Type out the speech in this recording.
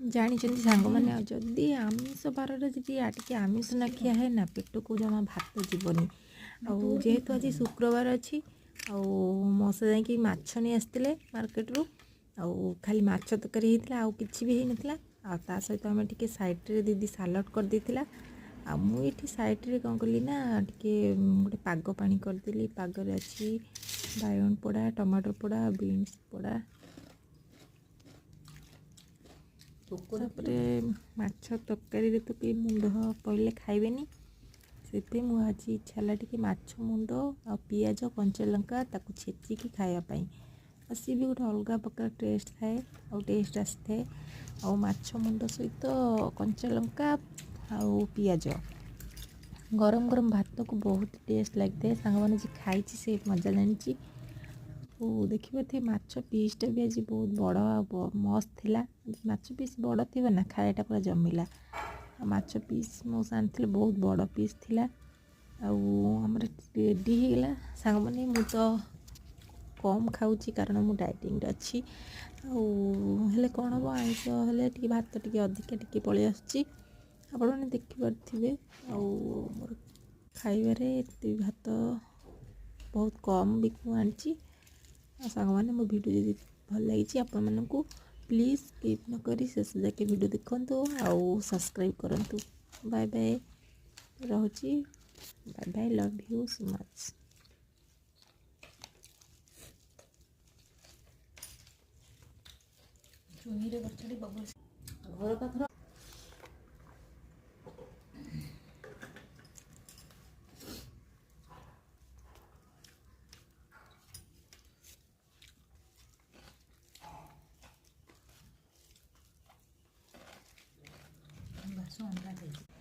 ଜାଣିଛନ୍ତି ସାଙ୍ଗମାନେ ଯଦି ଆମିଷ ବାରରେ ଯଦି ଟିକେ ଆମିଷ ନ ଖିଆ ହେ ନା ପେଟକୁ ଜମା ଭାତ ଯିବନି। ଆଉ ଯେହେତୁ ଆଜି ଶୁକ୍ରବାର ଅଛି ଆଉ ମଉସା ଯାଇକି ମାଛ ନେଇ ଆସିଥିଲେ ମାର୍କେଟରୁ। ଆଉ ଖାଲି ମାଛ ତରକାରୀ ହେଇଥିଲା ଆଉ କିଛି ବି ହେଇନଥିଲା। ଆଉ ତା ସହିତ ଆମେ ଟିକେ ସାଇଡ଼ରେ ଦିଦି ସାଲାଡ଼ କରିଦେଇଥିଲା। ଆଉ ମୁଁ ଏଠି ସାଇଡ଼ରେ କ'ଣ କଲି ନା ଟିକେ ଗୋଟେ ପାଗ ପାଣି କରିଦେଲି। ପାଗରେ ଅଛି ବାଇଗଣ ପୋଡ଼ା, ଟମାଟୋ ପୋଡ଼ା, ବିନ୍ସ ପୋଡ଼ା, ତାପରେ ମାଛ ତରକାରୀରେ ତ କେହି ମୁଣ୍ଡ ପଡ଼ିଲେ ଖାଇବେନି, ସେଥିପାଇଁ ମୁଁ ଆଜି ଇଚ୍ଛା ହେଲା ଟିକେ ମାଛ ମୁଣ୍ଡ ଆଉ ପିଆଜ କଞ୍ଚା ଲଙ୍କା ତାକୁ ଛେଚିକି ଖାଇବା ପାଇଁ। ଆଉ ସିଏ ବି ଗୋଟେ ଅଲଗା ପ୍ରକାର ଟେଷ୍ଟ ଥାଏ ଆଉ ଟେଷ୍ଟ ଆସିଥାଏ। ଆଉ ମାଛ ମୁଣ୍ଡ ସହିତ କଞ୍ଚା ଲଙ୍କା ଆଉ ପିଆଜ ଗରମ ଗରମ ଭାତକୁ ବହୁତ ଟେଷ୍ଟ ଲାଗିଥାଏ। ସାଙ୍ଗମାନେ ଯିଏ ଖାଇଛି ସେ ମଜା ଜାଣିଛି। ଓ ଦେଖିପାରୁଥିବେ ମାଛ ପିସ୍ଟା ବି ଆଜି ବହୁତ ବଡ଼ ଆଉ ମସ୍ତ ଥିଲା। ମାଛ ପିସ୍ ବଡ଼ ଥିବ ନା ଖାଇବାଟା ପୁରା ଜମିଲା। ଆଉ ମାଛ ପିସ୍ ମଉସା ଆଣିଥିଲେ ବହୁତ ବଡ଼ ପିସ୍ ଥିଲା। ଆଉ ଆମର ରେଡ଼ି ହେଇଗଲା ସାଙ୍ଗମାନେ। ମୁଁ ତ କମ୍ ଖାଉଛି କାରଣ ମୁଁ ଡାଇଟିଂରେ ଅଛି। ଆଉ ହେଲେ କ'ଣ ହେବ, ଆଇଁଷ ହେଲେ ଟିକେ ଭାତ ଟିକେ ଅଧିକା ଟିକେ ପଳେଇ ଆସୁଛି, ଆପଣମାନେ ଦେଖିପାରୁଥିବେ। ଆଉ ମୋର ଖାଇବାରେ ଏତେ ଭାତ ବହୁତ କମ୍ ବି ମୁଁ ଆଣିଛି। ଆଉ ସାଙ୍ଗମାନେ ମୋ ଭିଡ଼ିଓ ଯଦି ଭଲ ଲାଗିଛି ଆପଣମାନଙ୍କୁ ପ୍ଲିଜ୍ ସ୍କିପ୍ ନ କରି ଶେଷ ଯାକେ ଭିଡ଼ିଓ ଦେଖନ୍ତୁ ଆଉ ସବସ୍କ୍ରାଇବ୍ କରନ୍ତୁ। ବାଏ ବାଏ, ରହୁଛି। Bye bye, love you so much. ଘର ପାଖର ବାସ ଅଣ୍ଡା ଦେଇଛି।